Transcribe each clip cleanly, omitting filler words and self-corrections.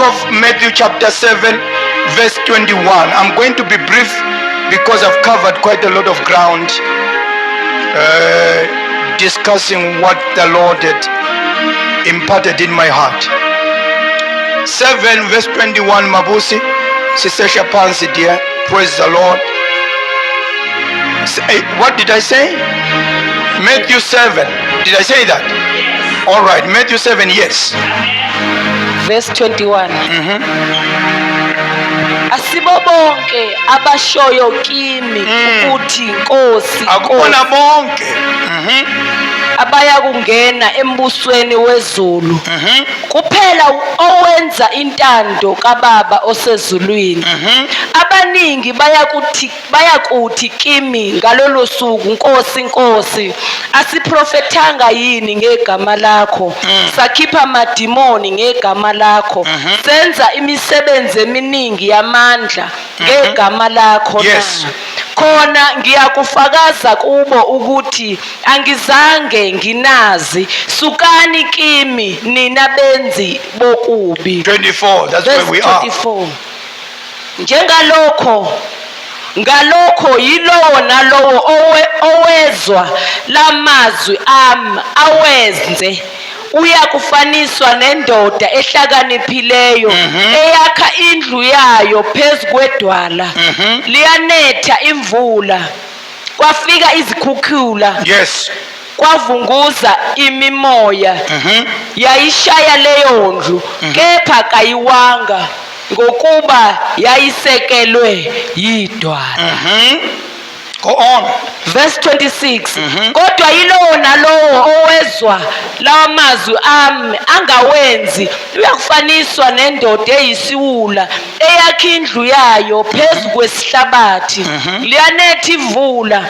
of Matthew chapter 7 verse 21. I'm going to be brief because I've covered quite a lot of ground discussing what the Lord had imparted in my heart. 7 verse 21, Mabusi, Sisesha Pansi dear, praise the Lord. What did I say? Matthew 7. Did I say that? Yes. All right, Matthew 7, yes. Verse 21. Asibo bonke abashoyo kimi ukuthi Nkosi akubona bonke abaya kungena embusweni wezulu kuphela owenza intando kaBaba osezulwini. Abaningi bayakuthi kimi ngalolo suku, Nkosi Nkosi, asiprofethanga yini ngegama lakho, sakhipha amadimoni ngegama lakho, senza imisebenzi eminingi yamandla ngegama lakho na? Khona ngiyakufakaza kubo ukuthi angizange nginazi. Sukani kimi nina benzi bokubi. 24, that's where we are. 24. Ngalokho yilowo nalowo owezwa lamazwi ami awenze uyakufaniswa nendoda ehlakaniphileyo eyakha indlu yayo phezu kwedwala. Liyanetha imvula, kwafika izikhukhula, yes, kwavunguza imimoya, yayishaya leyo ndlu, kepha kayiwanga ngokuba yayisekelwe yidwala. Go on. Verse 26. Kodwa yilowo nalowo owezwa lawa mazwi ami angawenzi uyakufaniswa nendoda eyisiwula eyakha indlu yayo phezu kwesihlabathi. Liyanetha imvula,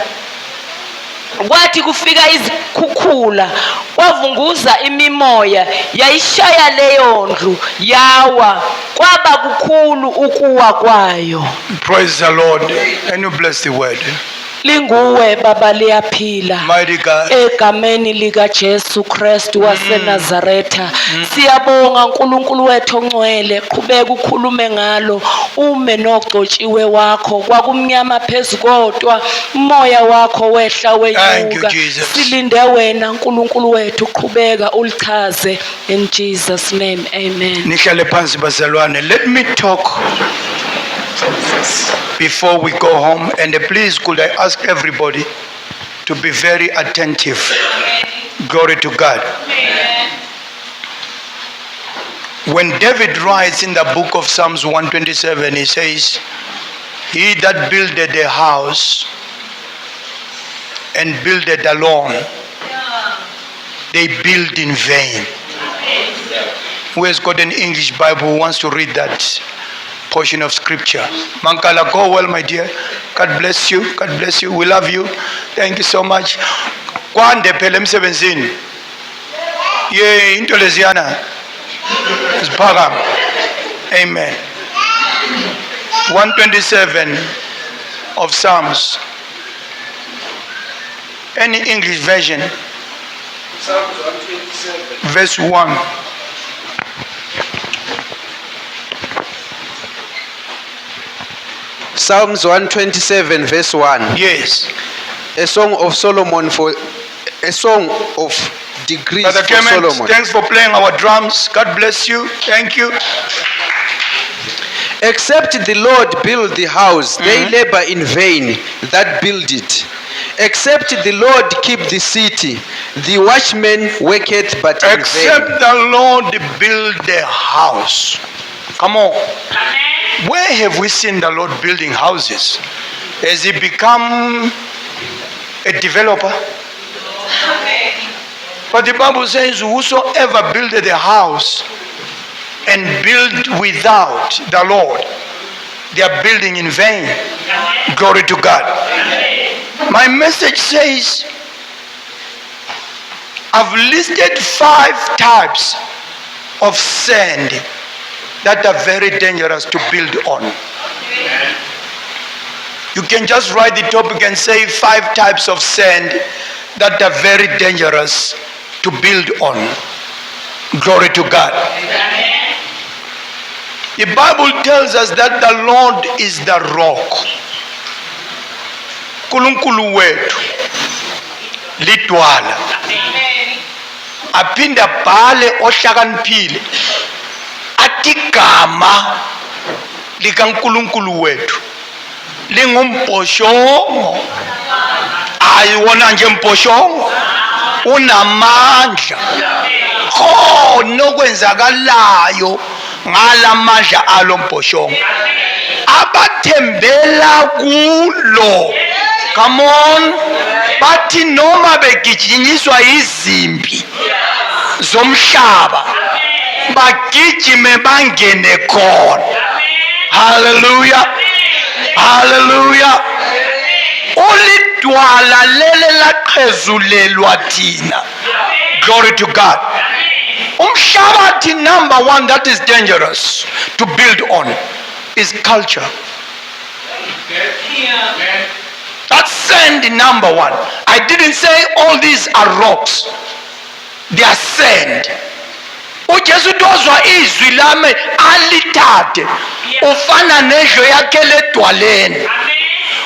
kwathi kufika izikhukhula, kwavunguza imimoya, yayishaya leyo ndlu, yawa, kwaba kukhulu ukuwa kwayo. Praise the Lord. And you bless the word. Linguwe Baba liyaphila egameni lika Jesu Kristu waseNazaretha. Siyabonga uNkulunkulu wethu ongcwele, qhubeka ukhulume ngalo, ume nogcotshiwe wakho, kwakumnyama phezu kodwa umoya wakho wehla wenyuka. Silinde wena uNkulunkulu wethu, qhubeka ulichaze, in Jesus name, amen. Nihlale phansi bazalwane. Let me talk before we go home, and please could I ask everybody to be very attentive. Glory to God. When David writes in the book of Psalms 127, he says, he that builded a house and builded alone, they build in vain. Who has got an English Bible who wants to read that portion of scripture? Mankala, go well, my dear. God bless you. God bless you. We love you. Thank you so much. Kwande phela emsebenzini. Ye into leziana. Siphakama. Amen. 127 of Psalms. Any English version? Psalms 127. Verse 1. Psalms 127 verse 1. Yes. A song of Solomon a song of degrees Brother for Clement, Solomon. thanks for playing our drums. God bless you. Thank you. Except the Lord build the house, they labor in vain that build it. Except the Lord keep the city, the watchman waketh but in vain. Except the Lord build the house. Come on. Where have we seen the Lord building houses? Has he become a developer? But the Bible says, whosoever builded a house and build without the Lord, they are building in vain. Glory to God. My message says, I've listed 5 types of sand that are very dangerous to build on. You can just write the topic and say 5 types of sand that are very dangerous to build on. Glory to God. The Bible tells us that the Lord is the rock. Nkulunkulu wethu lidwala. Aphinda bhale ohlakaniphile athi igama likaNkulunkulu wethu lingumbhoshongo. Ayiwona nje mbhoshongo, unamandla. Nokwenzakalayo ngalamandla alo mbhoshongo abathembela kulo. Come on. Bathi noma begijinyiswa izimpi zomhlaba bagijime bangene khona. Hallelujah. Hallelujah. Ulidwala lele laqhezulelwa thina. Glory to God. Umhlabathi number one that is dangerous to build on is culture. That's sand number one. I didn't say all these are rocks. They are sand. uJesu dozwa izwi lami alithathe ufana nezwe yakhe ledwaleni.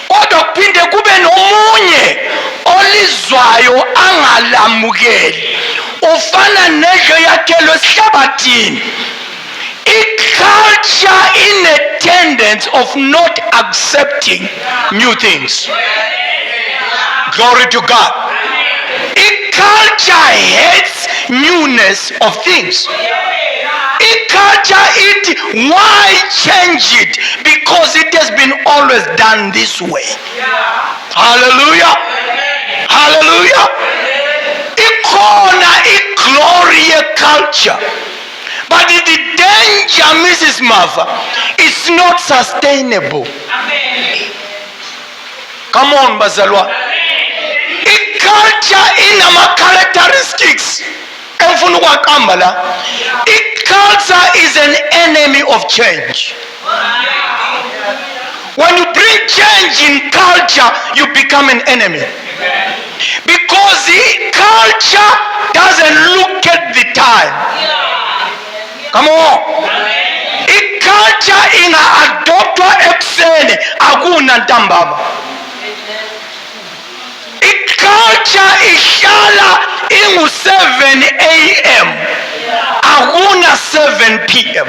Kodwa kuphinde kube nomunye olizwayo angalamukeli ufana nezwe yakhe lesihlabathini. Culture in a tendency of not accepting new things. Glory to God. Culture hates newness of things. Culture, why change it? Because it has been always done this way. Hallelujah. Hallelujah. Ikona glory culture. But the danger, Mrs. Martha, it's not sustainable. Come on, Bazalwa. Culture in our characteristics. Culture is an enemy of change. When you bring change in culture, you become an enemy. Because the culture doesn't look at the time. Come on. Culture in adoptwa ekuseni akuna ntambama. Culture ishala ingu 7 a.m. akuna 7 p.m.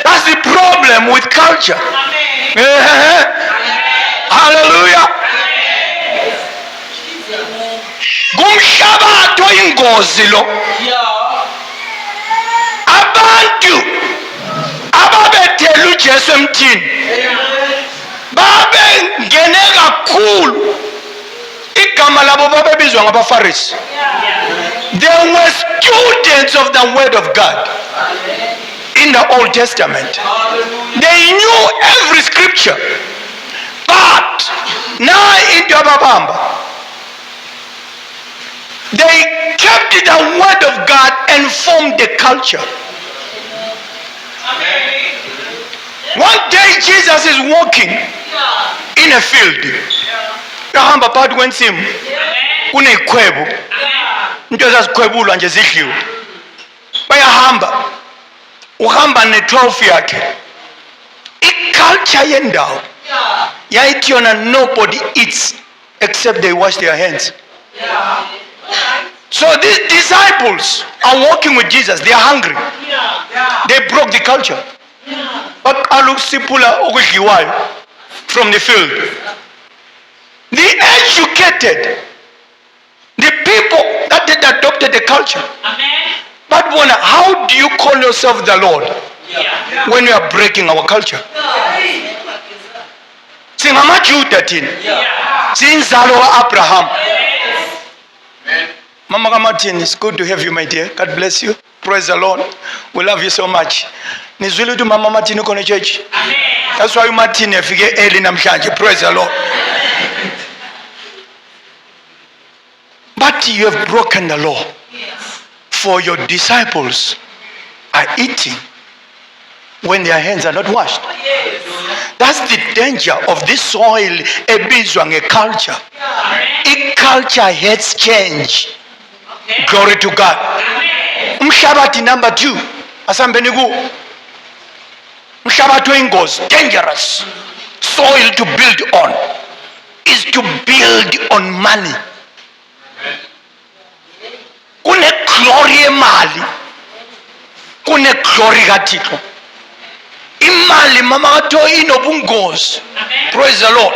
That's the problem with culture. Hallelujah. Gumshabato ingozi lo. Abantu ababethela uJesu emthini babengene kakhulu. Igama labo babebizwa ngabaFarisi. They were students of the word of God in the Old Testament. They knew every scripture. But now in Ababamba, they kept the word of God and formed the culture. One day Jesus is walking in a field. Yahamba phakathi kwensimu kunezikhwebu. Into ezazikhwebulwa nje zidliwe. Bayahamba. Uhamba ne-12 yakhe. Iculture yendawo yayithi yona nobody eats except they wash their hands. So these disciples are walking with Jesus. They are hungry. They broke the culture. Baqala ukusipula okudliwayo from the field. The educated, the people that had adopted the culture. But wonder, how do you call yourself the Lord when you are breaking our culture? Singamajuda thina. Sinzalo wa Abraham. Mama Martin, it's good to have you, my dear. God bless you. Praise the Lord. We love you so much. Nizwile tu Mama Martin uko na church. That's why Martin afike early namhlanje. Praise the Lord. But you have broken the law. For your disciples are eating when their hands are not washed. That's the danger of this soil ebizwa ngeculture. Culture hates change. Glory to God. Umhlabathi number 2 asambeni ku umhlabathi oyingozi, dangerous soil to build on is to build on money. Kune glory yemali, kune glory kaThixo. Imali mama katho inobungozi. Praise the Lord.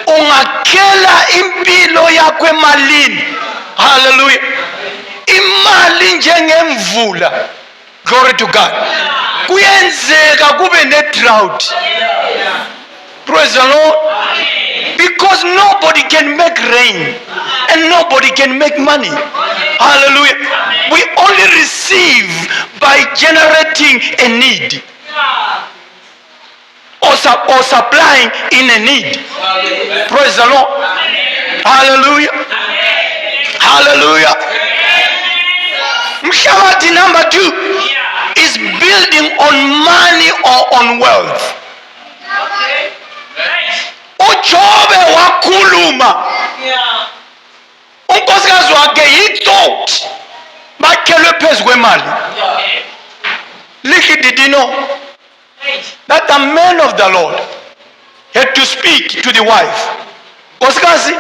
Ungakhela impilo yakho emalini. Hallelujah. Imali njengemvula. Glory to God. Kuyenzeka kube ne drought. Praise the Lord. Because nobody can make rain and nobody can make money. Hallelujah. We only receive by generating a need or supplying in a need. Praise the Lord. Hallelujah. Hallelujah. Mshabati number 2 is building on money or on wealth. uJobe wakhuluma unkosikazi wakhe yithought bakhelwe phezu kwemali. Little did he know that the man of the Lord had to speak to the wife. Nkosikazi,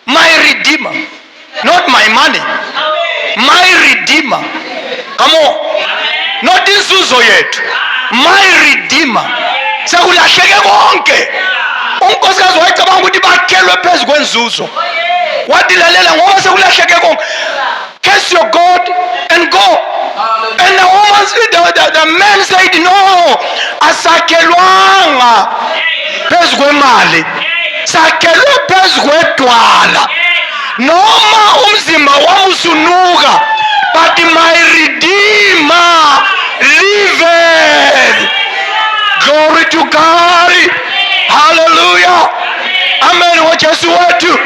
my redeemer, not my money, my redeemer. Come on, not inzuzo yethu, my redeemer. Sekulahleke konke. Unkosikazi wayecabanga ukuthi bakhelwe phezu kwenzuzo. Wadilalela ngoba sekulahleke konke. Curse your God and go. And the woman said, the man said, no, asakhelwanga phezu kwemali, sakhelwe phezu kwedwala. Noma umzimba wami usunuka, but my redeemer liveth. Glory to God. Hallelujah. Amen. Wajesu wetu.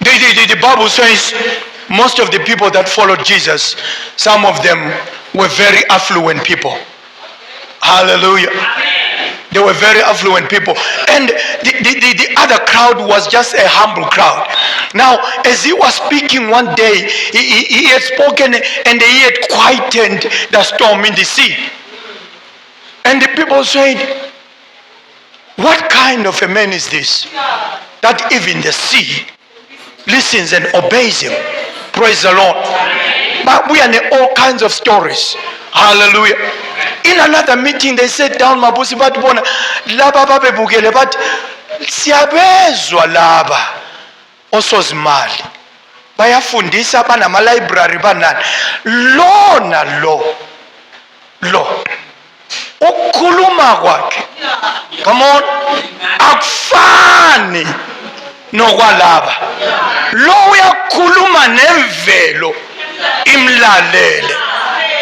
The Bible says most of the people that followed Jesus, some of them were very affluent people. Hallelujah. They were very affluent people. And the other crowd was just a humble crowd. Now, as he was speaking one day, he had spoken and he had quietened the storm in the sea. And the people said, what kind of a man is this, that even the sea listens and obeys him? Praise the Lord. But we are in all kinds of stories. Hallelujah. In another meeting, they sat down, mabusi bathi bona laba babebukele bathi siyabezwa laba osozimali bayafundisa banama library banani lo ukukhuluma kwakhe, come on, akufani nokwalaba. Lo uyakhuluma nemvelo imlalele.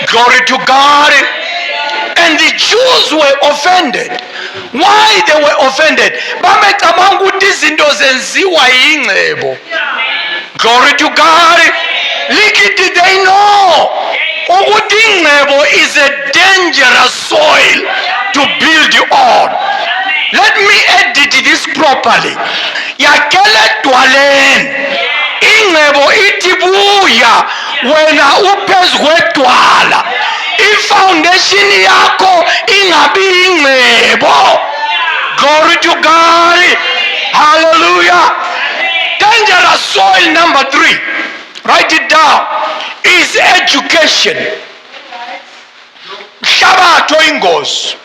Glory to God. And the Jews were offended. Why they were offended? Bamecabanga ukuthi izinto zenziwa yingcebo. Glory to God. Little did they know ukuthi ingcebo is a dangerous soil to build on. Let me edit this properly. Yakhele edwaleni. Ingcebo ithi buya wena uphezu kwedwala. Foundation yakho ingabi ingcebo. Glory to God. Hallelujah. Dangerous soil number 3, write it down, is education. Mhlabathi oyingozi,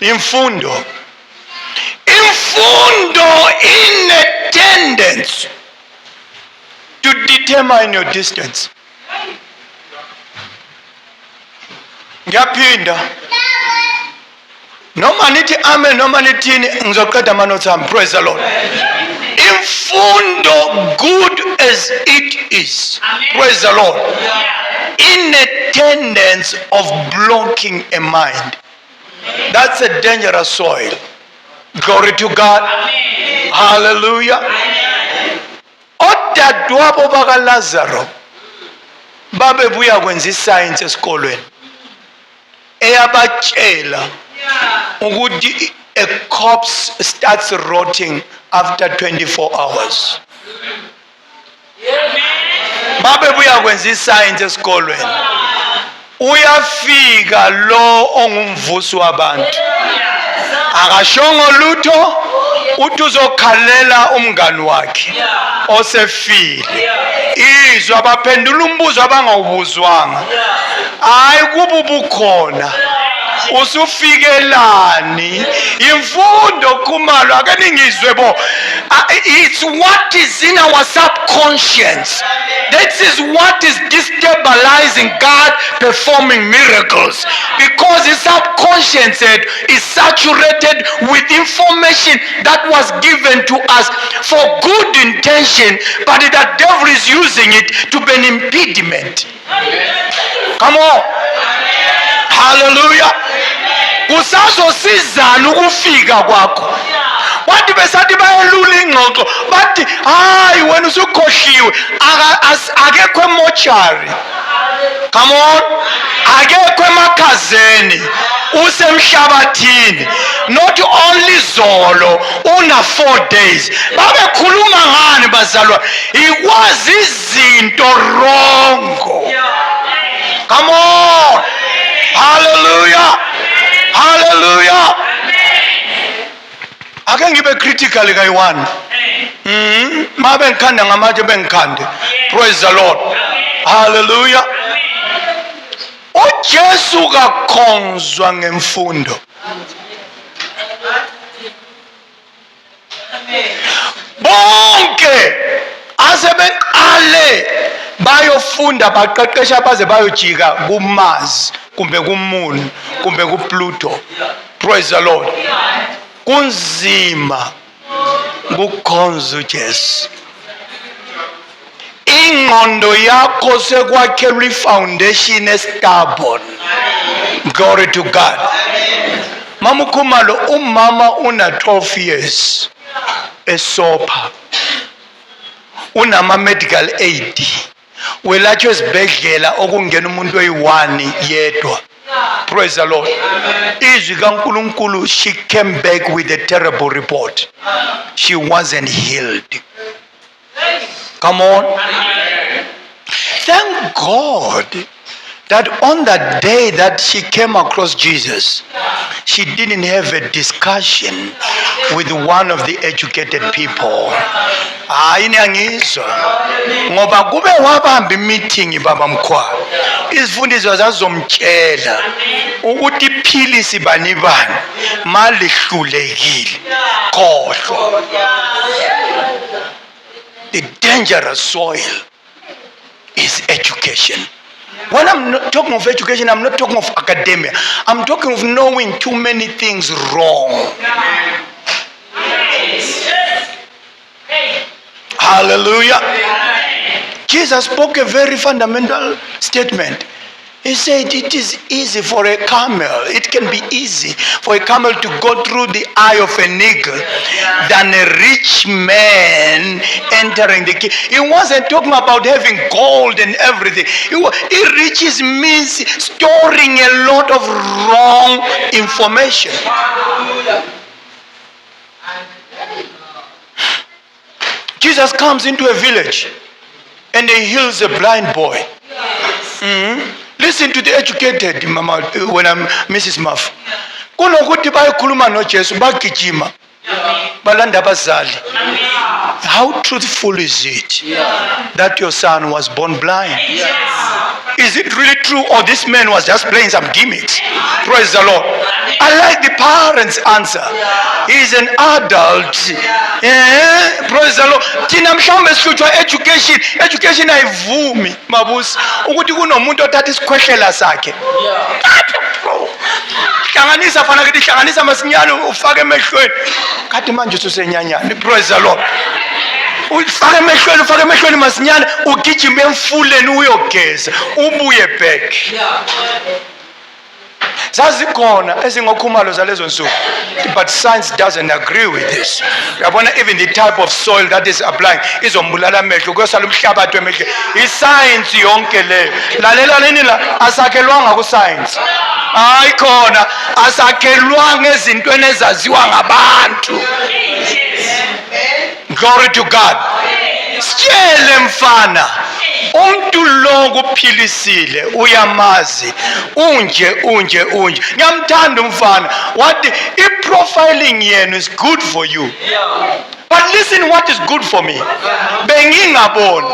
imfundo. Imfundo in a tendency to determine your distance. Ngiyaphinda noma nithi amen noma nithini ngizoqeda amanothi ami. Praise the Lord. Imfundo, good as it is, praise the Lord, in a tendency of blocking a mind, that's a dangerous soil. Glory to God. Hallelujah. Odadewabo bakaLazaro babebuya kwenza iscience esikolweni eyabatshela ukuthi a corpse starts rotting after 24 hours. Babebuya kwenza iscience esikolweni uyafika lo ongumvusi wabantu. Akashongo lutho, uthi uzokhalela umngani wakhe osefile. Izwi abaphendula umbuzo abangawubuzwanga. Hayi kuba ubukhona. Usufikelani imfundo Khumalo ake ningizwe bo. It's what is in our subconscious. That is what is destabilizing God performing miracles, because the subconscious is saturated with information that was given to us for good intention, but the devil is using it to be an impediment. Come on. Hallelujah. Kusazosizana ukufika kwakho. Bathi besathi bayelula ingxoxo bathi hayi wena usukhohliwe akekho emochari. Come on. Akekho emakhazeni usemhlabathini. Not only zolo una 4 days. Babekhuluma ngani bazalwa? Ikwazi izinto wrong. Come on. Hallelujah. Hallelujah. Ake ngibe critical kayi-1. Ma bengikhanda ngamatshe bengikhande. Praise the Lord. Hallelujah. uJesu kakhonzwa ngemfundo. Bonke asebeqale bayofunda baqeqesha baze bayojika kuMars kumbe kuMoon kumbe kuPluto. Praise the Lord. Kunzima ukukhonza uJesu. Ingqondo yakho sekwakhelwe ifoundation estubborn. Glory to God. Mama Khumalo umama una 12 years eSopha. Unama medical aid. Welatshwe esibhedlela okungena umuntu oyi1 yedwa. Praise the Lord. Izwi kaNkulunkulu, she came back with a terrible report. She wasn't healed. Come on. Thank God that on that day that she came across Jesus, she didn't have a discussion with one of the educated people. Inangizwa ngoba kube wabamba imeeting baba Mkhwa. Izifundiswa zazomtshela ukuthi iphilisi bani bani malihlulekile khohlo. The dangerous soil is education. When I'm not talking of education, I'm not talking of academia. I'm talking of knowing too many things wrong. Hallelujah. Jesus spoke a very fundamental statement. He said it is easy for a camel. It can be easy for a camel to go through the eye of an eagle than a rich man entering the kingdom. He wasn't talking about having gold and everything. Riches means storing a lot of wrong information. Jesus comes into a village and he heals a blind boy. Listen to the educated mama when I'm Mrs. Muff. Kunokuthi bayikhuluma noJesu bagijima balanda abazali. How truthful is it that your son was born blind? Is it really true, or this man was just playing some gimmicks? Praise the Lord. I like the parents' answer. He's an adult. Praise the Lord. Thina mhlawumbe sihlutshwa education ayivumi mabusi ukuthi kunomuntu othatha isikhwehlela sakhe. Hlanganisa fana ukuthi hlanganisa masinyane ufake emehlweni. Kathi manje ususenyanyane. Praise the Lord. Ufake emehlweni masinyane ugijima emfuleni uyogeza ubuye back. Zazikhona ezingokhumalo zalezo nsuku, but science doesn't agree with this. Yabona even the type of soil that is applying izombulala amehlo kuyosala umhlabathi wemehlo. I-science yonke leyo. Lalela nini la asakhelwanga ku-science. Hayi khona asakhelwanga ezintweni ezaziwa ngabantu. Glory to God. Sitshele mfana, umuntu lo kuphilisile uyamazi, unje. Ngiyamthanda umfana. What i-profiling yenu is good for you. But listen what is good for me. Bengingaboni.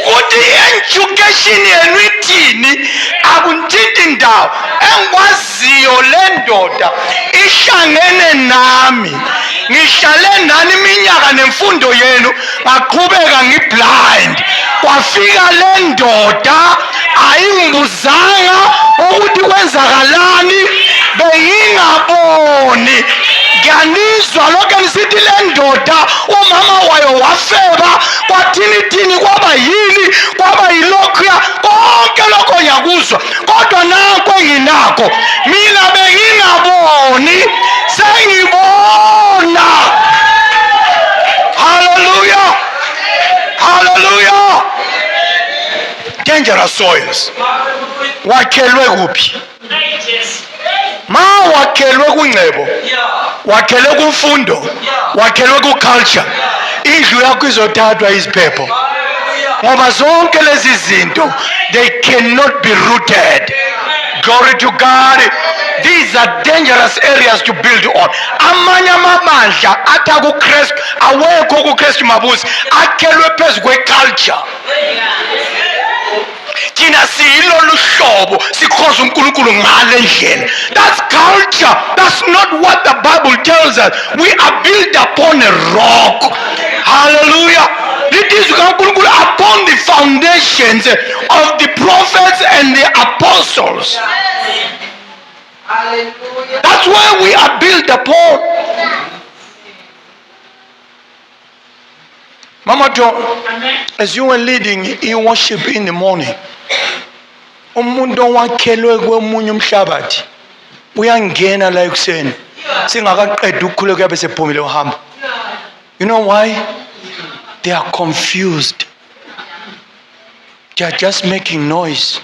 Uthi education yenu ithini akunthinti ndawo engikwaziyo le ndoda ihlangene nami ngihlale nani iminyaka nemfundo yenu ngaqhubeka ngiblind kwafika le ndoda ayingibuzanga ukuthi kwenzakalani bengingaboni ngiyanizwa lokho nisithi le ndoda umama wayo wafeba kwathini kwaba yini kwaba yilokhuya konke lokho ngiyakuzwa kodwa nanko enginakho mina bengingaboni sengibona. Hallelujah. Dangerous soils. Wakhelwe kuphi? Ma wakhelwe kungcebo, wakhelwe kumfundo, wakhelwe kuculture, indlu yakho izothathwa iziphepho. Ngoba zonke lezi zinto, they cannot be rooted. Glory to God. These are dangerous areas to build on. Amanye amabandla athi kuKristu awekho kuKristu mabuzi akhelwe phezu kweculture. Thina siyilolu hlobo sikhoza uNkulunkulu ngale ndlela. That's culture. That's not what the Bible tells us. We are built upon a rock. Hallelujah. It is uNkulunkulu upon the foundations of the prophets and the apostles. Hallelujah. That's why we are built upon. Mama John, as you were leading in worship in the morning, umuntu owakhelwe kwemunye umhlabathi uyangena la ekuseni singakaqeda ukukhuleka yabe sephumile uhamba. You know why? They are confused. They are just making noise.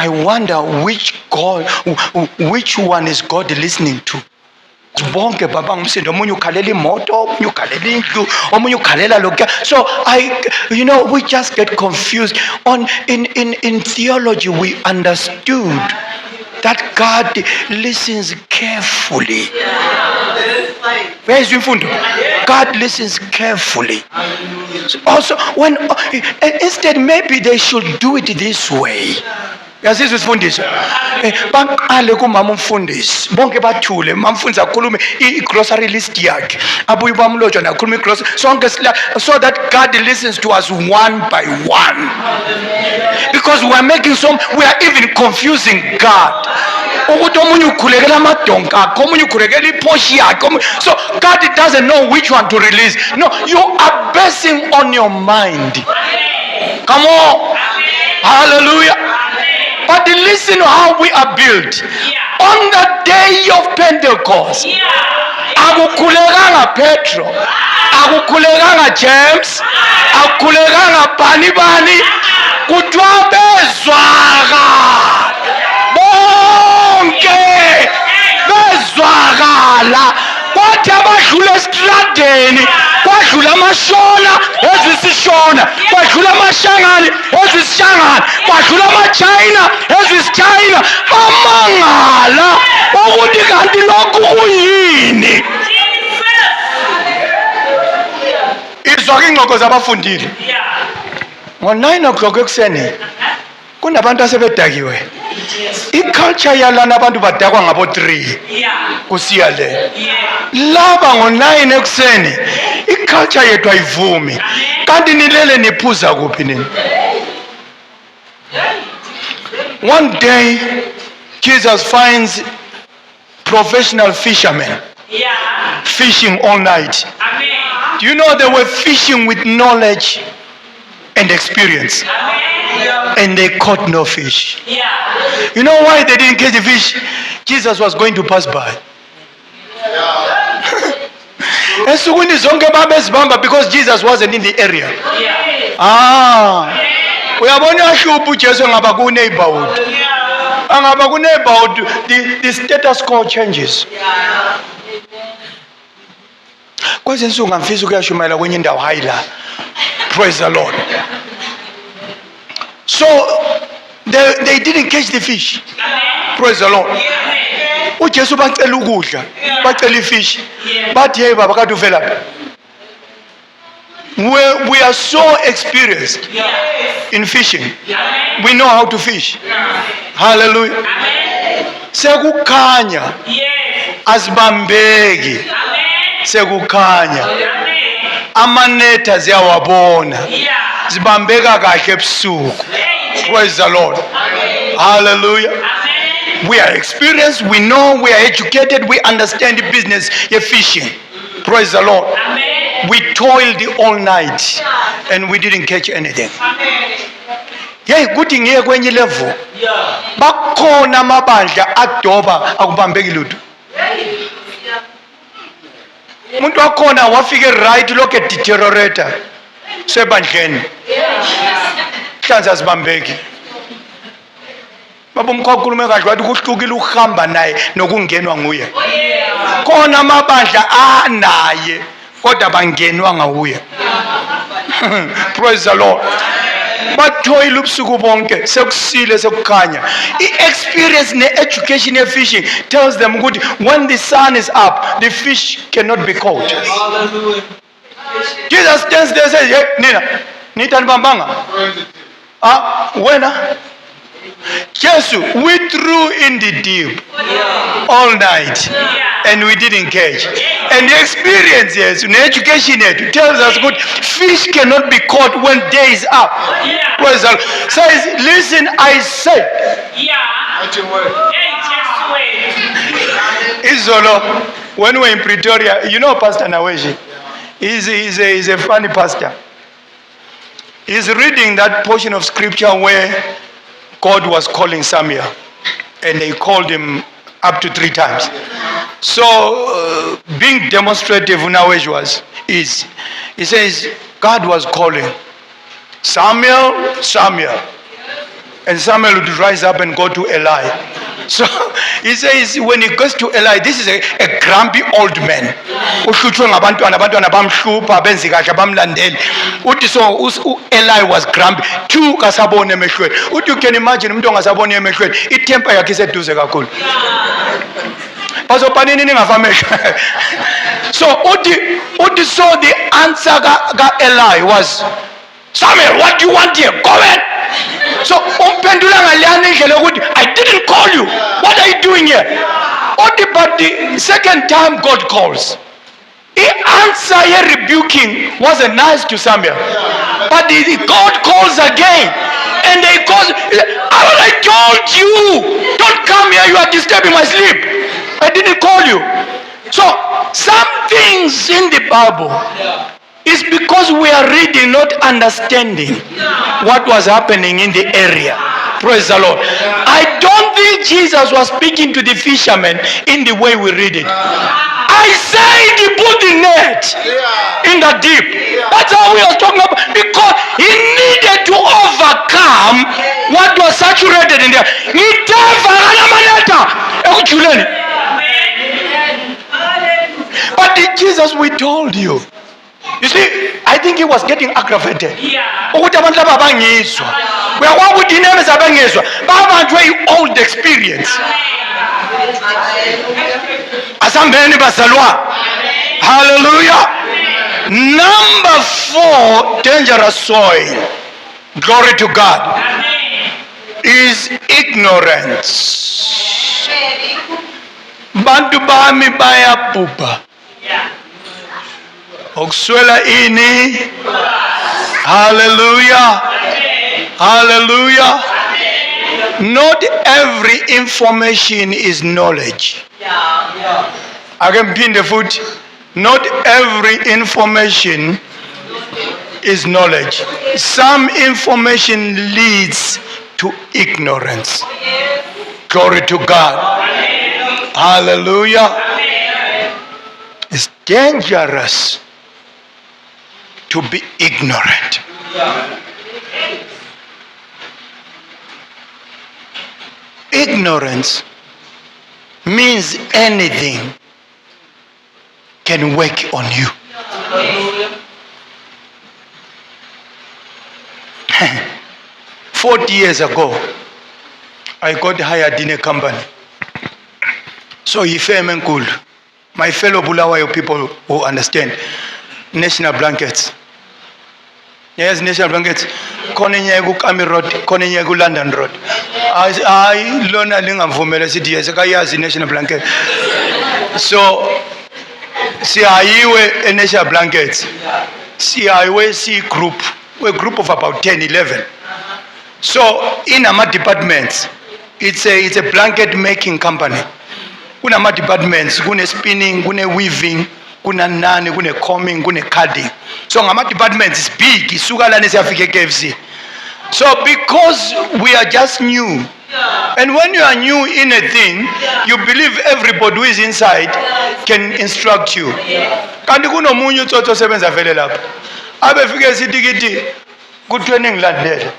I wonder which one is God listening to? Bonke baba ngumsindo, omunye ukhalela imoto, omunye ukhalela indlu, omunye ukhalela lokho. So we just get confused. In theology we understood that God listens carefully. Where is your imfundo? God listens carefully. Also, instead maybe they should do it this way. Yazizwe isifundisi baqale kumama umfundisi bonke bathule mamfundisi akhulume i-grocery list yakhe abuye bamlotsha nakhuluma i-grocery sonke so that God listens to us one by one, because we are even confusing God. Ukuthi omunye ukhulekela amadonka akho, omunye ukhulekela iPorsche yakhe. So God doesn't know which one to release. No, you are basing on your mind. Come on. Hallelujah. But listen how we are built. On the day of Pentecost, akukhulekanga Petro, akukhulekanga James, akukhulekanga bani, kuthiwa bezwakala. Bonke bezwakala. Kwathi abadlula esitradeni, kwadlula amashona ezwe isishona, kwadlula amashangane ezwe isishangane, kwadlula amachina ezwe isichina, bamangala ukuthi kanti lokhu kuyini. Izwa ingxoxo zabafundile. Ngo-9 o'clock ekuseni kunabantu asebedakiwe. I-culture yalana abantu badakwa ngabo-3 kusiya le. Laba ngo-9 ekuseni i-culture yethu ayivumi. Kanti nilele niphuza kuphi nini? One day Jesus finds professional fishermen fishing all night. Do you know they were fishing with knowledge and experience? And they caught no fish. You know why they didn't catch the fish? Jesus was going to pass by. Esukwini zonke babezibamba because Jesus wasn't in the area. Uyabona ashuphu Jesu ngaba ku neighborhood. Angaba ku neighborhood the status quo changes. kwezi nsuku ngifisa ukuyashumayela kwenye indawo hayi la. Praise the Lord. So they didn't catch the fish. Praise the Lord. uJesu bacela ukudla, bacela ifish, bathi hey baba kade uvelaphi? We are so experienced in fishing. We know how to fish. Hallelujah. Sekukhanya asibambeki, sekukhanya amanetha ziyawabona, zibambeka kahle ebusuku. Praise the Lord. Hallelujah. We are experienced, we know, we are educated, we understand the business of fishing. Praise the Lord. We toiled all night and we didn't catch anything. Hey, kuthi ngiye kwenye level. Bakhona amabandla adoba akubambeki lutho. Umuntu wakhona wafike right lokho deteriorate sebandleni. Hlanza sibambeki. Baba umkhulume kahle wathi kuhlukile ukuhamba naye nokungenwa nguye. Khona amabandla anaye kodwa bangenwa ngawuye. Praise the Lord. Bathoyile ubusuku bonke sekusile sekukhanya. I-experience ne-education ye-fishing tells them ukuthi when the sun is up the fish cannot be caught. Jesus stands there and says, hey nina nithani bambanga? Wena? Jesus, we threw in the deep all night and we didn't catch. And the experience, yes, the education tells us good fish cannot be caught when day is up. Praise the Lord. Says, listen, I said. Izolo, when we were in Pretoria, you know Pastor Naweji. He's a funny pastor. He's reading that portion of scripture where God was calling Samuel, and they called him up to 3 times. So, being demonstrative now he says, God was calling Samuel, Samuel, and Samuel would rise up and go to Eli. So he says when he goes to Eli, this is a grumpy old man. Eli was grumpy. You can imagine itemper yakhe iseduze kakhulu. So the answer ga Eli was, Samuel, what do you want here? Go ahead. So I didn't call you. What are you doing here? But the second time God calls, the answer here rebuking wasn't nice to Samuel. But the God calls again. And they call, I told you, don't come here, you are disturbing my sleep. I didn't call you. So some things in the Bible is because we are reading, not understanding what was happening in the area. Praise the Lord. I don't think Jesus was speaking to the fishermen in the way we read it. I said he put the net in the deep. That's how we are talking about, because he needed to overcome what was saturated in there. But Jesus, we told you. You see, I think he was getting aggravated. Ukuthi abantu laba bangizwa. Uyakwazi ukuthi inemeza bangizwa. Babanjwe old experience. Asambeni bazalwa. Hallelujah. Number 4 dangerous soil. Glory to God. Is ignorance. Bantu bami bayabhubha. Okuswela ini. Hallelujah. Hallelujah. Not every information is knowledge. I can pin the foot. Not every information is knowledge. Some information leads to ignorance. Glory to God. Hallelujah. It's dangerous to be ignorant. Ignorance means anything can work on you. Hallelujah. 40 years ago, I got hired in a company. So ifeme enkulu. My fellow Bulawayo people who understand national blankets. Yes, national blankets. Khona enye ku Kami Road, khona enye ku London Road. Hayi lona lingavumela sithi yes akayazi national blanket. So siyayiwe national blankets. Siyayiwe si group, a group of about 10, 11. So in ama departments, it's a blanket making company. Kuna departments, kune spinning, kune weaving, kuna nani, kune combing, kune carding. So ngama departments is big. Isuka lana siyafika KFC. So because we are just new, and when you are new in a thing, you believe everybody who is inside can instruct you. Kanti kunomunye utsotso sebenza vele lapha. Abefike sithi kithi kuthiwe ningilandele.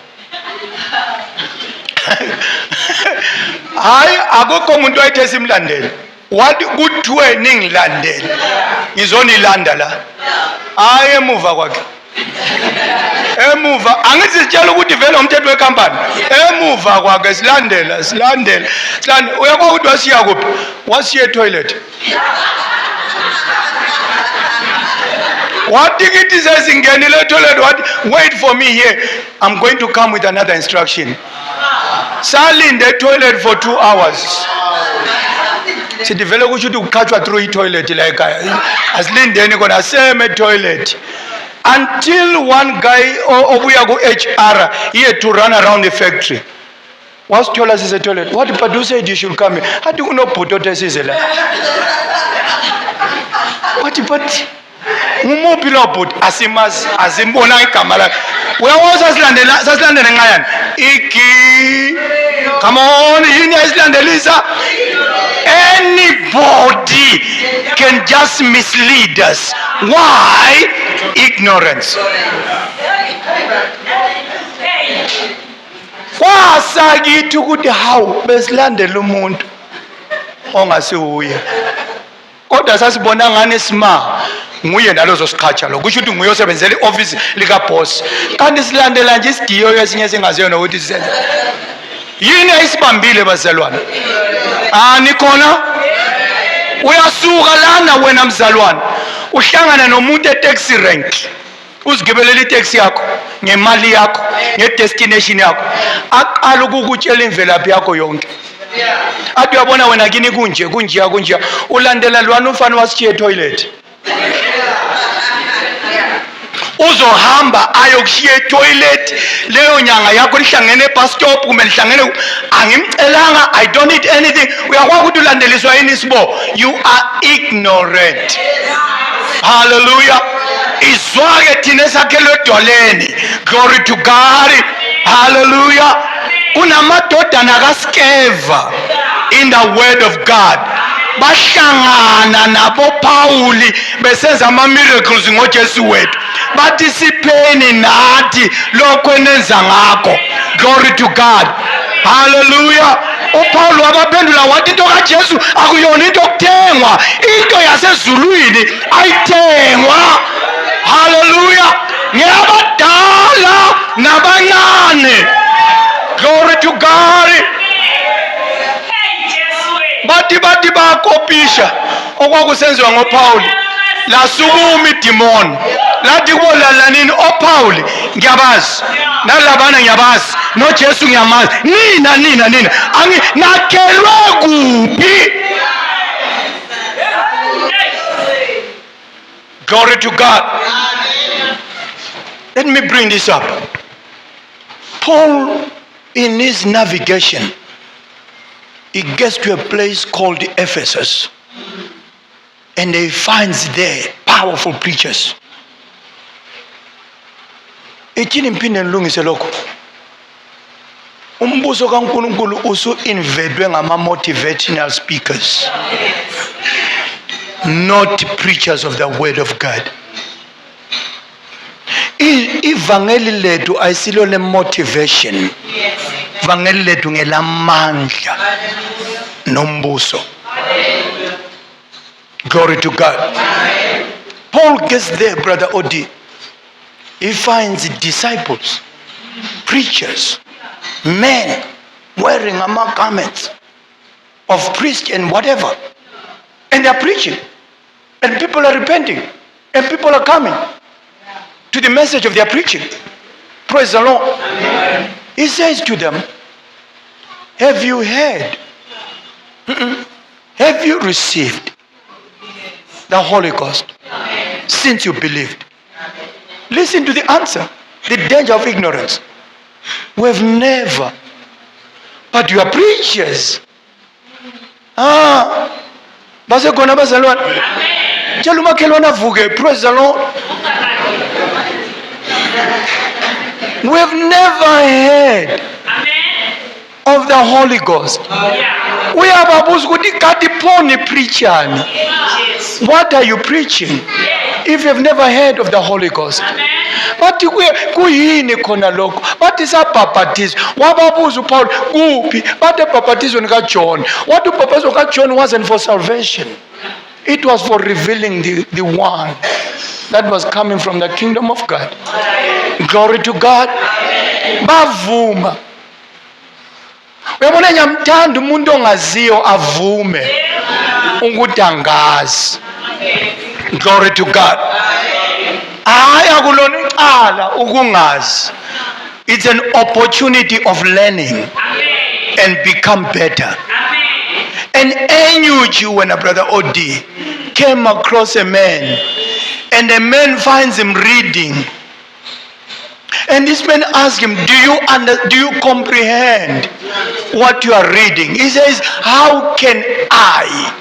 Hayi akukho umuntu wayethe simlandele. Wathi kuthiwe ningilandele. Ngizonilanda la. Hayi emuva kwakhe. Emuva angithi sitshela ukuthi vele umthetho wekampani. Emuva kwakhe silandela. Uyakwazi ukuthi wasiya kuphi? Wasiya toilet. Wathi kithi sesingenile toilet wathi wait for me here. I'm going to come with another instruction. Salinde toilet for 2 hours. Sidivele kusho ukuthi ukukhathwa through toilet like asilindeni kona seme toilet until one guy obuya ku HR he had to run around the factory. Wasithola sise toilet. What but you said you should come here. Hathi kunobhuti othesize la. What but umuphi lo bhuti asimazi asimbona igama lakhe. Uyawazi sasilandela ngayani igi. Come on, yini ayisilandelisa? Anybody can just mislead us. Why? Ignorance. Kwasakithi ukuthi hawu besilandela umuntu ongasiwuye. Kodwa sasibona ngane sima nguye nalozo siqhatsha lo. Kusho ukuthi nguye osebenzele office lika boss. Kanti silandela nje isidiyo esinye singaziyo nokuthi sisenze. Yini ayisibambile bazalwane? Nikhona? Uyasuka lana wena mzalwane. Uhlangana nomuntu e-taxi rank. Uzigibelela itaxi yakho ngemali yakho, ngedestination yakho. Aqala ukukutshela imvelaphi yakho yonke. Athi uyabona wena kini kunje. Ulandela lwana umfana wasitshiye toilet. Uzohamba ayokushiya toilet leyo nyanga yakho lihlangene bus stop kumbe lihlangene angimcelanga I don't need anything. Uyakwazi ukuthi ulandeliswa yini isibo? You are ignorant. Hallelujah. Izwake thina esakhelwe edoleni. Glory to God. Hallelujah. Unamadodana kaSkeva in the word of God. Bahlangana nabo Pauli besenza ama miracles ngoJesu wethu. Bathi sipheni nathi lokho enenza ngakho. Glory to God. Hallelujah. uPaul wabaphendula wathi into kaJesu akuyona into okuthengwa, into yasezulwini ayithengwa. Hallelujah. Ngiyabadala nabancane. Glory to God. Bathi bakopisha okwakusenziwa ngoPaul. Lasukuma idemon. Lathi kubolala nini oPaul ngiyabazi. Nalabana ngiyabazi. NoJesu ngiyamazi. Nina. Nakhelwe kuphi? Glory to God. Let me bring this up. Paul, in his navigation, he gets to a place called Ephesus, and he finds there powerful preachers. Echini mpinde nilungise lokho. Umbuso kaNkulunkulu usu invadwe ngama motivational speakers, not preachers of the word of God. Ivangeli lethu ayisilo le motivation. Ivangeli lethu ngelamandla nombuso. Glory to God. Paul gets there, Brother Odi. He finds disciples, preachers, men wearing garments of priest and whatever. And they're preaching. And people are repenting. And people are coming to the message of their preaching. Praise the Lord. Amen. He says to them, have you heard? Have you received the Holy Ghost since you believed? Listen to the answer. The danger of ignorance. We've never. But you are preachers. Base khona bazalwane. Tshela umakhelwane avuke. Praise the Lord. We've never heard of the Holy Ghost. We have abuza ukuthi kati phone preachani. What are you preaching if you've never heard of the Holy Ghost? Bathi kuyini khona lokho? Bathi sabhaphatizwa. Wababuza uPaul kuphi? Bathi ebhaphatizweni kaJohn. What ubhaphatizwa kaJohn wasn't for salvation. It was for revealing the one that was coming from the kingdom of God. Glory to God. Bavuma. Uyabona nyamthanda umuntu ongaziyo avume ukuthi angazi. Glory to God. Hayi akulona icala ukungazi. It's an opportunity of learning and become better. An angel when a Brother Odi came across a man, and the man finds him reading. And this man asks him, do you comprehend what you are reading? He says, how can I?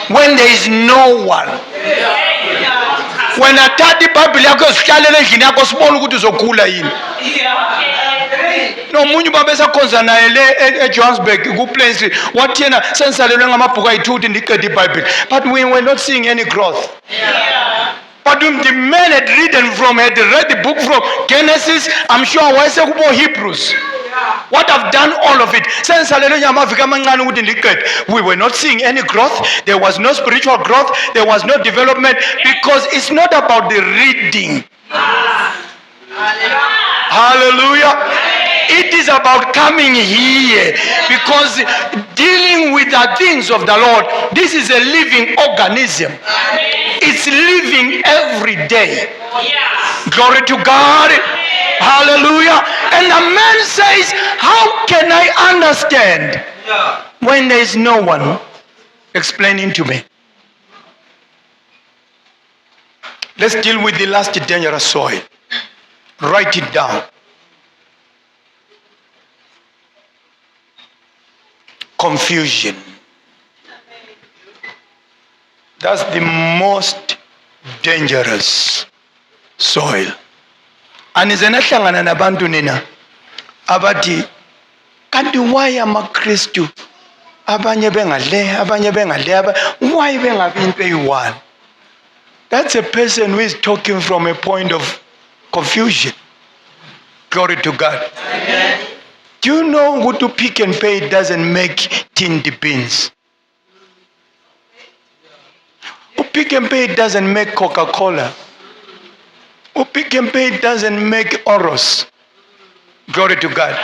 When there is no one. When athatha iBhayibheli yakho esihlalela endlini yakho sibona ukuthi uzokhula yini. Nomunye ubaba esakhonza naye le eJohannesburg ku Plain Street wathi yena sensalelwe ngamabhuku ayi2 ukuthi ndiqede iBhayibheli, but we were not seeing any growth. But when the man had read the book from Genesis, I'm sure wayesekubo Hebrews. What I've done all of it. We were not seeing any growth. There was no spiritual growth. There was no development, because it's not about the reading. Hallelujah. It is about coming here, because dealing with the things of the Lord, this is a living organism. It's living every day. Glory to God. Hallelujah. And the man says, how can I understand when there is no one explaining to me? Let's deal with the last dangerous soil. Write it down. Confusion. That's the most dangerous soil. Anize nahlangana nabantu nina abathi kanti why amaKristu abanye bengale abanye bengale why bengabi into eyi-one? That's a person who is talking from a point of confusion. Glory to God. Amen. Do you know who to Pick and Pay doesn't make tinned beans? Pick and Pay doesn't make Coca-Cola. Pick and Pay doesn't make Oros. Glory to God.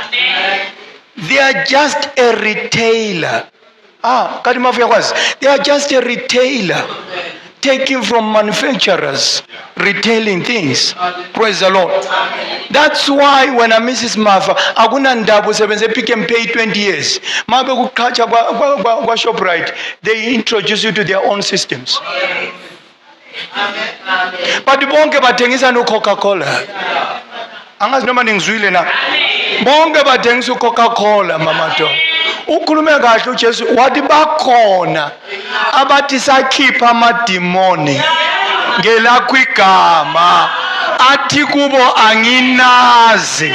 They are just a retailer. They are just a retailer, taking from manufacturers, retailing things. Praise the Lord. That's why when a Mrs. Mafa, akunandaba usebenze Pick and Pay 20 years. Mabe kuqhatsha kwa Shoprite, they introduce you to their own systems. But bonke bathengisa no Coca-Cola. Angazi noma ningizwile na. Bonke bathengisa Coca-Cola mamato. Ukhulume kahle uJesu wathi bakhona abathi sakhipha amadimoni ngelakho igama athi kubo anginazi,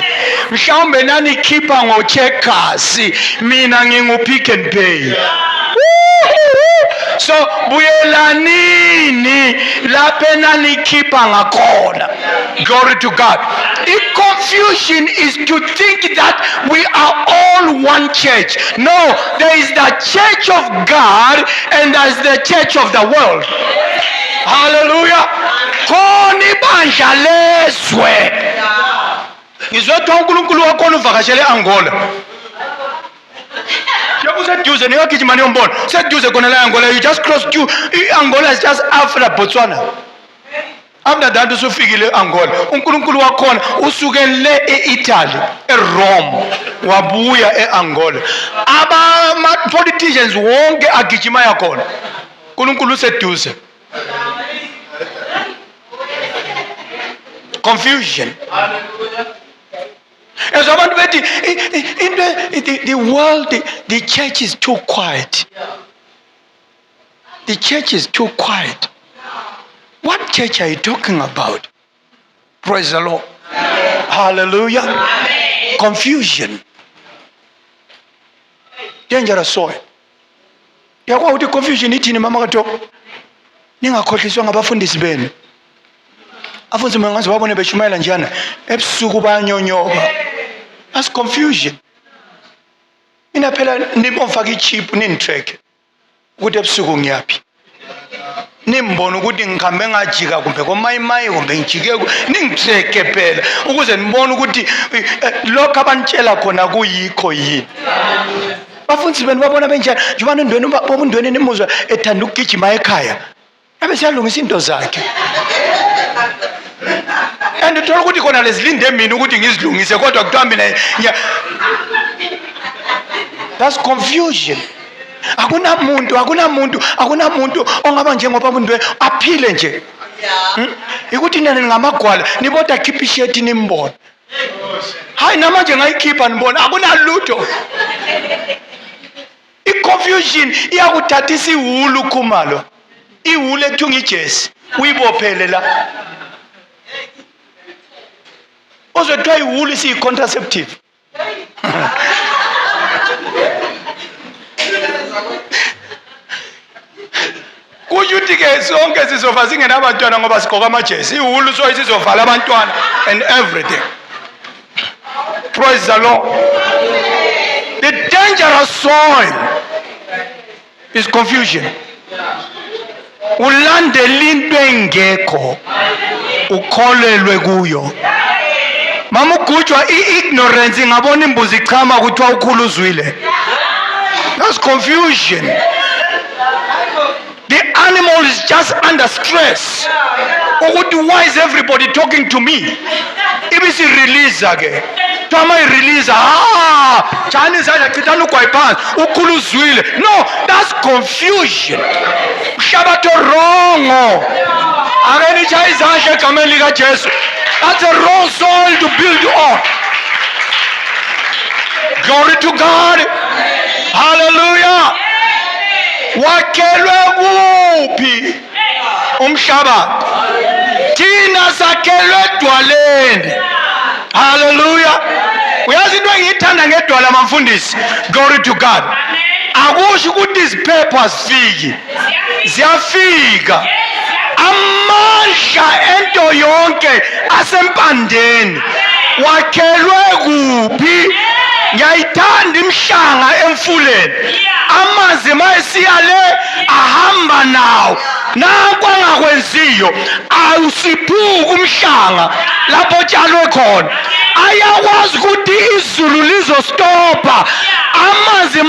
mhlawumbe nanikhipha ngoCheckers, mina nginguPick and Pay. So buyelanini lapho nanikhipha ngakhona. Glory to God. If confusion is to think that we are all one church. No, there is the church of God and there is the church of the world. Hallelujah. Khona ibandla lezwe. Ngizwe ukuthi uNkulunkulu wakhona uvakashele eAngola. Useduze niyagijima niyombona. Useduze khona la eAngola, you just cross to Angola is just after Botswana. After that usufikile eAngola. uNkulunkulu wakhona usukele eItaly, eRome, wabuya eAngola. Aba politicians wonke agijima yakhona. uNkulunkulu useduze. Confusion. As abantu bethi the world, the church is too quiet. The church is too quiet. What church are you talking about? Praise the Lord. Hallelujah. Amen. Confusion. Dangerous soil. Yakwa uthi confusion ithini mama kaThoko? Ningakhohliswa ngabafundisi benu. Afunzi mangaze wabone beshumayela njana ebusuku bayanyonyoba. That's confusion. Mina phela nibofaka ichip ninitrack ukuthi ebusuku ngiyaphi. Nimbona ukuthi ngikhambe ngajika kumbe komayimayi kumbe ngijike ningitreke phela ukuze nibone ukuthi lokho abantshela khona kuyikho yini. Bafundisi benu babona benjani njengoba ndweni bobundweni nimuzwa ethanda ukugijima ekhaya. Abe siyalungisa into zakhe. And uthola ukuthi khona lezilinde mina ukuthi ngizilungise kodwa kuthiwa mina that's confusion. Akunamuntu ongaba njengoba abundwe aphile nje. Ikuthi nina ngamagwala niboda keep ishirt nimbona. Hayi namanje ngayikhipha nibona akunalutho. I-confusion iyakuthatha isiwulu khumalo. Iwulu ethunga ijesi uyibophele la. Uzothiwa iwulu isiyi-contraceptive. Kuyuthi-ke sonke sizofa singenabantwana ngoba sigqoka amajesi. Iwulu so isizovala abantwana and everything. Praise the Lord. The dangerous soil is confusion. Ulandela into engekho ukholelwe kuyo. Mama ugujwa i-ignorance ngabona imbuzi ichama kuthiwa ukhulu uzwile. That's confusion. The animal is just under stress. Why is everybody talking to me? Ibisi release ke. Tama release. Chani saja kitanu kwa ipans. Ukhulu uzwile. No, that's confusion. Shabato wrong. Ageni chai zanshe kameli ka Jesu. That's a wrong soil to build on. Glory to God. Hallelujah. Wakelwe kuphi umhlaba? Thina sakelwe edwaleni. Hallelujah. Uyazi into engiyithanda ngedwala mfundisi. Glory to God. Akusho ukuthi iziphepho zifiki. Ziyafika. Amandla ento yonke asempandeni. Wakelwe kuphi? Ngiyayithanda imhlanga emfuleni. Amanzi mayesiyale ahamba nawo. Nanku angakwenziyo awusiphuka umhlanga lapho tshalwe khona. Ayakwazi ukuthi izulu lizostopa. Amanzi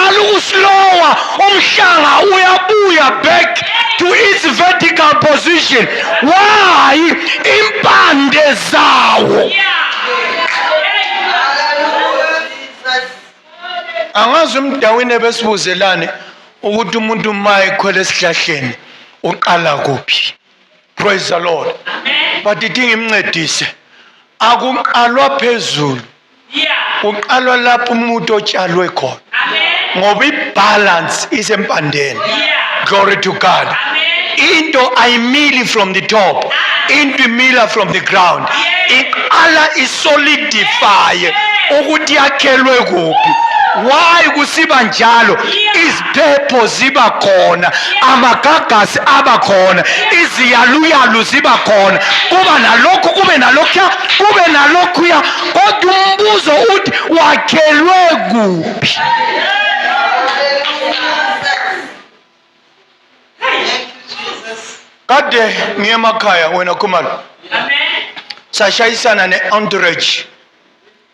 alukuslowa umhlanga uyabuya back to its vertical position. Why? Impande zawo. Angazi umdawini ebesibuzelane ukuthi umuntu maye khwele esihlahleni uqala kuphi. Praise the Lord. But ithi ngimncedise akuqalwa phezulu. Uqalwa lapho umuntu otshalwe khona. Ngoba ibalance isempandeni. Glory to God. Into ayimili from the top, into imila from the ground. Iqala isolidify ukuthi yakhelwe kuphi. Why kusiba njalo? Iziphepho ziba khona, amagagasi aba khona, iziyaluyalu ziba khona. Kuba nalokho kube nalokho kube nalokho kodwa umbuzo uthi wakhelwe kuphi? kade ngiye emakhaya wena Khumalo. Sashayisana ne-entourage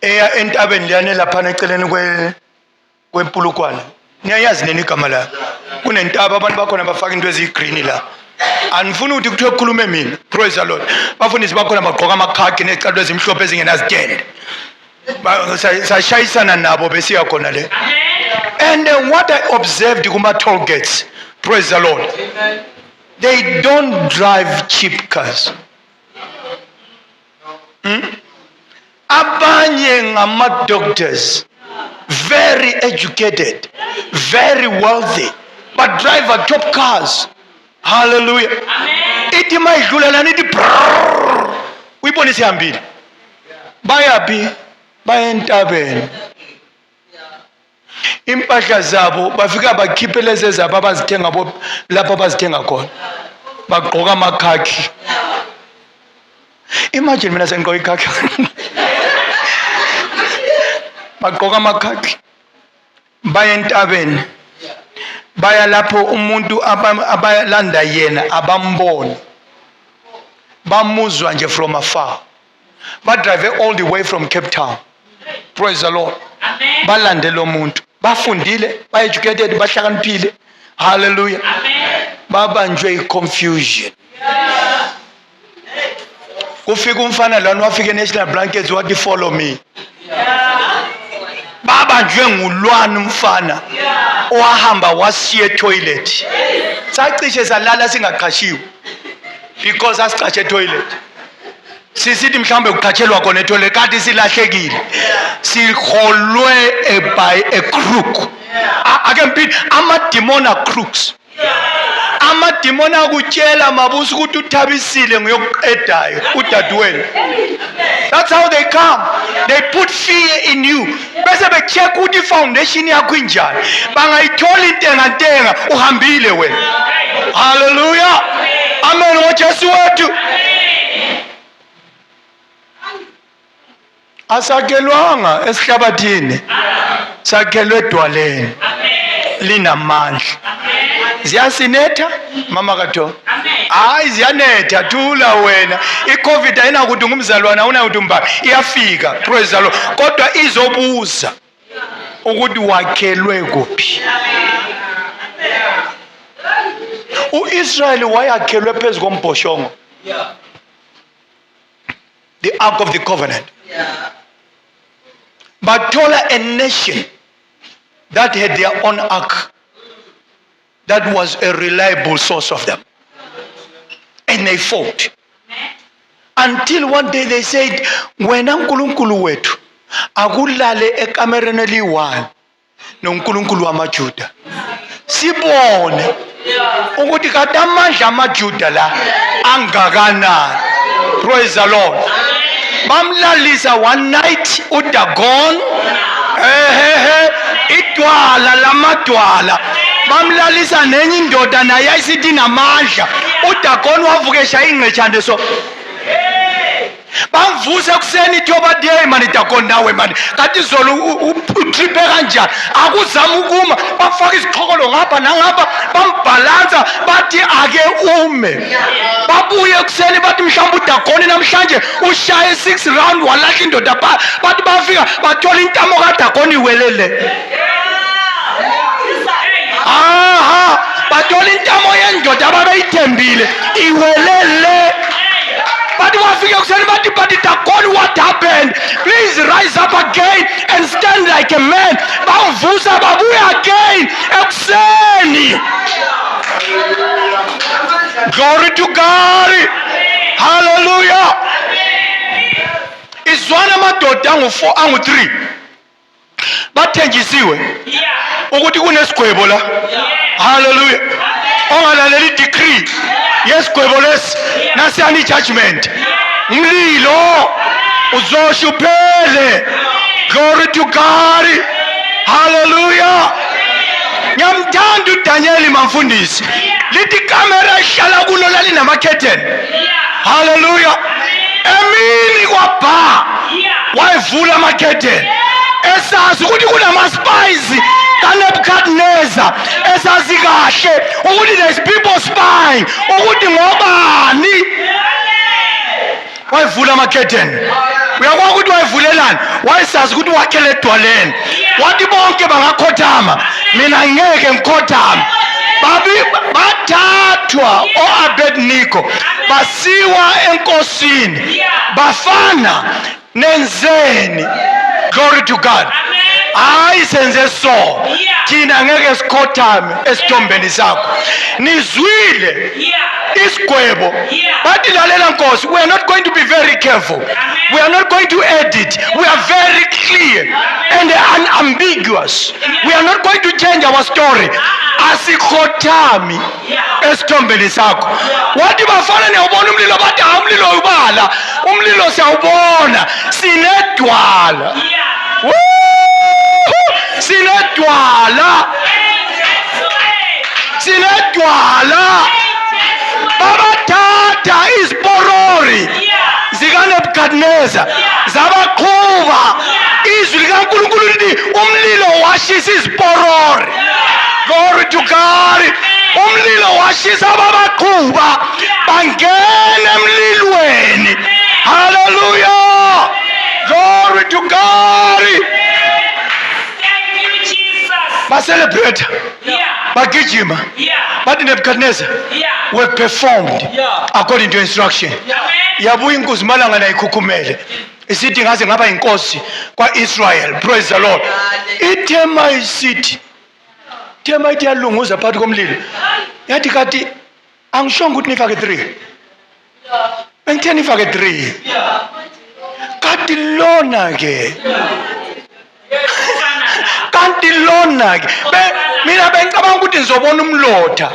eya entabeni liyane laphana eceleni kwempulukwana. Niyayazi nini igama la? Kunentaba abantu bakhona bafaka into eziyi-green la. Anifuni ukuthi kuthiwe kukhulume mina. Praise the Lord. Bafundisi bakhona bagqoka amakhakhi nezicathulo ezimhlophe ezingenazitende. Sashayisana nabo besiya khona le. And what I observed kuma toll gates, praise the Lord, they don't drive cheap cars. Abanye ngama doctors, very educated, very wealthy, but drive a top cars. Hallelujah. Iti maidlulela nithi uyibone sihambile. Bayapi baya entabeni. Impahla zabo bafika bakhiphe lezi zabo abazithenga lapho abazithenga khona. Bagqoka amakhakhi. Imagine mina sengigqoka ikhakhi. Bagqoka amakhakhi. Baya entabeni. Baya lapho umuntu abalanda yena abambona. Bamuzwa nje from afar. But drive all the way from Cape Town. Praise the Lord. Balande lo muntu. Bafundile, ba-educated, bahlakaniphile. Hallelujah. Babanjwe i-confusion. Kufika umfana lana wafika e-National Blankets wathi follow me. Babanjwe ngulwana umfana. Owahamba wasiya etoilet. Sacishe salala singaqhashiwe. Because asiqashe etoilet. Sisithi mhlambe ukuqhatshelwa khona etoilet kanti silahlekile. Siholwe by a crook. Ake mpini amademon are crooks. Amademon akutshela mabusi ukuthi uthabisile ngoyokuqedayo udadewenu. That's how they come. They put fear in you. Bese becheck ukuthi foundation yakho injani. Bangayithola intenga uhambile wena. Hallelujah. Amen ngoJesu wethu. Asakhelwanga esihlabathini. Sakhelwe edwaleni. Linamandla. Ziyasinetha mama kaTho. Hayi ziyanetha thula wena. iCovid ayinakuthi ngumzalwana awunakuthi mbaba iyafika. Praise the Lord. Kodwa izobuza ukuthi wakhelwe kuphi. uIsrael wayakhelwe phezu kombhoshongo. The Ark of the Covenant. Bathola a nation that had their own ark. That was a reliable source of them. And they fought. Until one day they said, wena nkulunkulu wethu akulale ekamereni eliyi-1 nonkulunkulu wamaJuda. Sibone ukuthi kade amandla amaJuda la angakanani. Praise the Lord. Bamlalisa one night uDagon. Idwala lamadwala. Bamlalisa nenye indoda naye ayisithi namandla. uDagon wavukesha ingqechande so. Bamvusa ekuseni thoba day mani Dagon nawe mani. Kanti izolo utripe kanjani? Akuzama ukuma. Bafaka isiqhokolo ngapha nangapha bambhalansa bathi ake ume. Babuye ekuseni bathi mhlawumbe uDagon namhlanje ushaye 6 round walahla indoda bathi bafika bathola intamo kaDagon iwelele. Bathola intamo yendoda ababeyithembile iwelele. But Dagon, what happened? Please rise up again and stand like a man. Bavusa babuya again. Ekuseni. Glory to God. Hallelujah. Izwana madoda angu-4 angu-3 bathenjisiwe ukuthi kunesigwebo la. Hallelujah. Ongalaleli decree yesigwebo lesi nasiyani judgment. Mlilo uzosha uphele. Glory to God. Hallelujah. Ngiyamthanda uDaniel mfundisi. Lithi kamera ihlala kulo lali namakhetheni. Hallelujah. Emini kwabha wayevula amakhetheni. Esazi ukuthi kunama spies kaNebukadnezar esazi kahle ukuthi there's people spying ukuthi ngobani wayevula amakhetheni. Uyakwazi ukuthi wayevulelani? Wayesazi ukuthi wakhele edwaleni. Wathi bonke bangakhothama, mina ngeke ngikhothama. Bathathwa o-Abednego basiwa enkosini bafana nenzeni. Glory to God. Hayi senze so thina ngeke sikhothame esithombeni sakho. Nizwile isigwebo bathi lalela Nkosi, we are not going to be very careful, we are not going to edit, we are very clear and unambiguous, we are not going to change our story. Asikhothami esithombeni sakho. Wathi bafana niyawubona umlilo, bathi umlilo ubala, umlilo siyawubona, sinedwala. Sinedwala. Babathatha iziporori zikaNebukadnezar zabaqhuba. Izwi likaNkulunkulu lithi umlilo washisa iziporori. Glory to God. Umlilo washisa babaqhuba bangena emlilweni. Hallelujah. Glory to God. Celebrate. Bagijima. But Nebuchadnezzar were performed according to instruction. Yabuya inkosi malanga na ikhukhumele. Isithi ngaze ngaba inkosi kwa-Israel. Praise the Lord. Ithema isithi. Ithema ithi yalunguza phakathi komlilo. Yathi kathi angishongo ukuthi nifake 3. Bengithe nifake 3. Kathi lona ke. Kanti lona ke mina bengicabanga ukuthi ngizobona umlotha.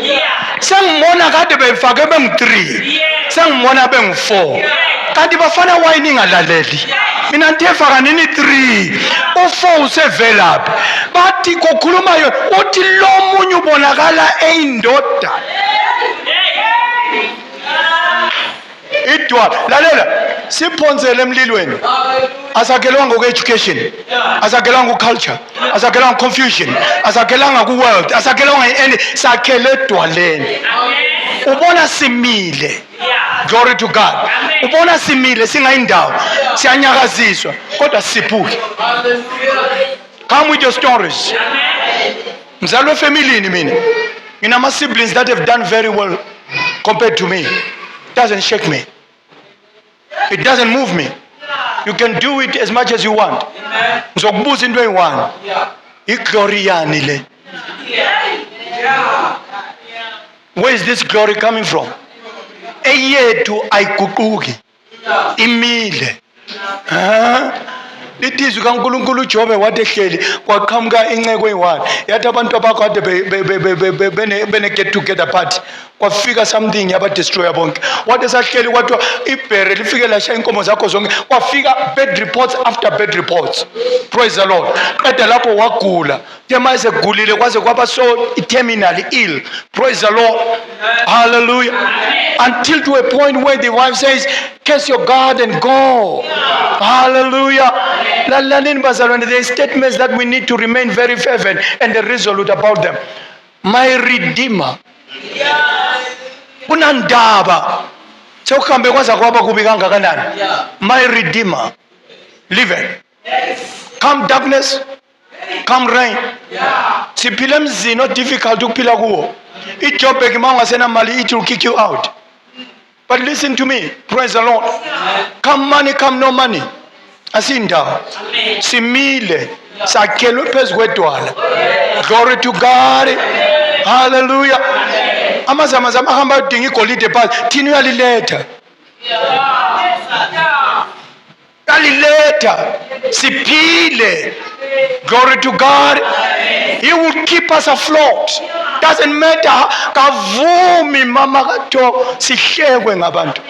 Sengibona kade befake bengu3. Sengibona bengu4. Kanti bafana wayini ingalaleli. Mina nthefaka nini 3. U4 usevelaphi. Bathi kokhuluma yona uthi lo munye ubonakala eyindoda. Idwa lalela siphonzele emlilweni. Asakhelwanga ku-education, asakhelwanga ku-culture, asakhelwanga ku-confusion, asakhelwanga ku-world, asakhelwanga any, sakhele edwaleni. Ubona simile. Glory to God. Ubona simile singayindawo, siyanyakaziswa kodwa siphuke. Come with your stories. Mzalwe efamilini mina. Nginama siblings that have done very well compared to me. It doesn't shake me. It doesn't move me. You can do it as much as you want. Ngizokubuza into eyi-1. Iglory yani le? Where is this glory coming from? Eyethu ayiguquki. Imile. Lithizwi kaNkulunkulu uJobe wathi ehleli kwaqhamuka inceko eyi-1. Yathi abantu abakho kade bene get together party. Kwafika something yabadestroya bonke. Wathi esahleli kwathiwa ibhere lifike lasha inkomo zakho zonke. Kwafika bad reports after bad reports. Praise the Lord. Qeda lapho wagula. Tema esegulile kwaze kwaba so terminally ill. Praise the Lord. Hallelujah. Until to a point where the wife says, "Kiss your God and go." Hallelujah. There are statements that we need to remain very fervent and resolute about them. My Redeemer. Unandaba. Sewuhambe kwaza kwaba kubi kangakanani. My Redeemer. Live. Come darkness, come rain. Siphila emzini o difficult ukuphila kuwo. iJoburg mangasena mali it will kick you out. But listen to me. Praise the Lord. Come money, come no money. Asindawo. Simile. Sakhelwe phezu kwedwala. Glory to God. Hallelujah. Amazamazama ahamba udinga igolide phansi. Thina uyaliletha. Yaliletha. Siphile. Glory to God. He will keep us afloat. Doesn't matter. Kavumi mama kato sihlekwe ngabantu.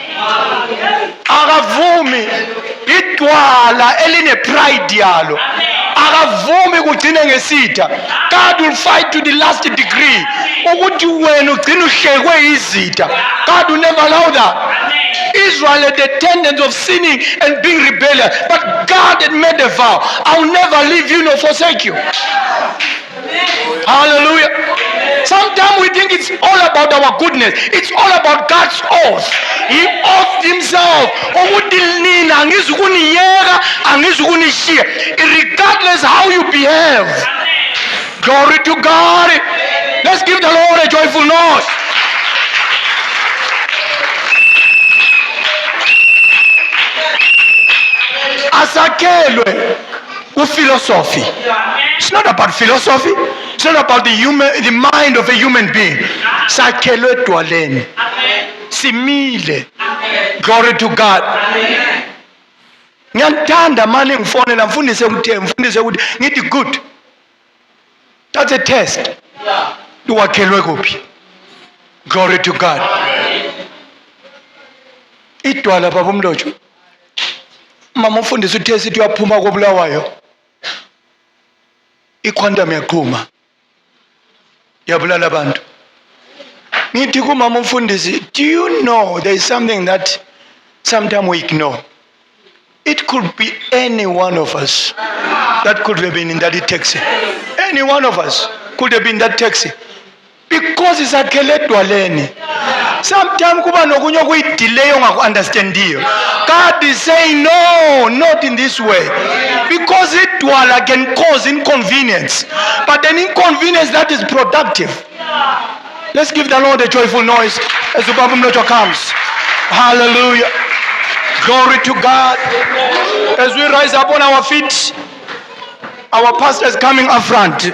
Akavumi idwala eline pride yalo. Akavumi kugcine ngesitha. God will fight to the last degree. Ukuthi wena ugcine uhlekwe izitha. God will never allow that. Israel had the tendency of sinning and being rebellious, but God had made a vow: I will never leave you nor forsake you. Hallelujah. Sometimes we think it's all about our goodness. It's all about God's oath. He oathed himself. Regardless how you behave. Glory to God. Let's give the Lord a joyful noise. Asakelwe philosophy. It's not about philosophy. It's not about the mind of a human being. Sakhelwe dwaleni. Simile. Glory to God. Ngiyathanda manje ngifonela mfundise ukuthi ngithi good. That's a test. Wakhelwe kuphi? Glory to God. Idwala baba umlotsho. Mama ufundisa uthesi ithi uyaphuma kobulawayo. Iquantum yaqhuma. Yabulala abantu. Ngithi kumama umfundisi, do you know there is something that sometimes we ignore? It could be any one of us that could have been in that taxi. Any one of us could have been in that taxi. Because it's a dwaleni. Sometimes kuba nokunye okuyidelay ongaku-understandiyo. God is saying no, not in this way. Because idwala can cause inconvenience. But an inconvenience that is productive. Let's give the Lord a joyful noise as the Bible Mloto comes. Hallelujah. Glory to God. As we rise up on our feet, our pastor is coming up front.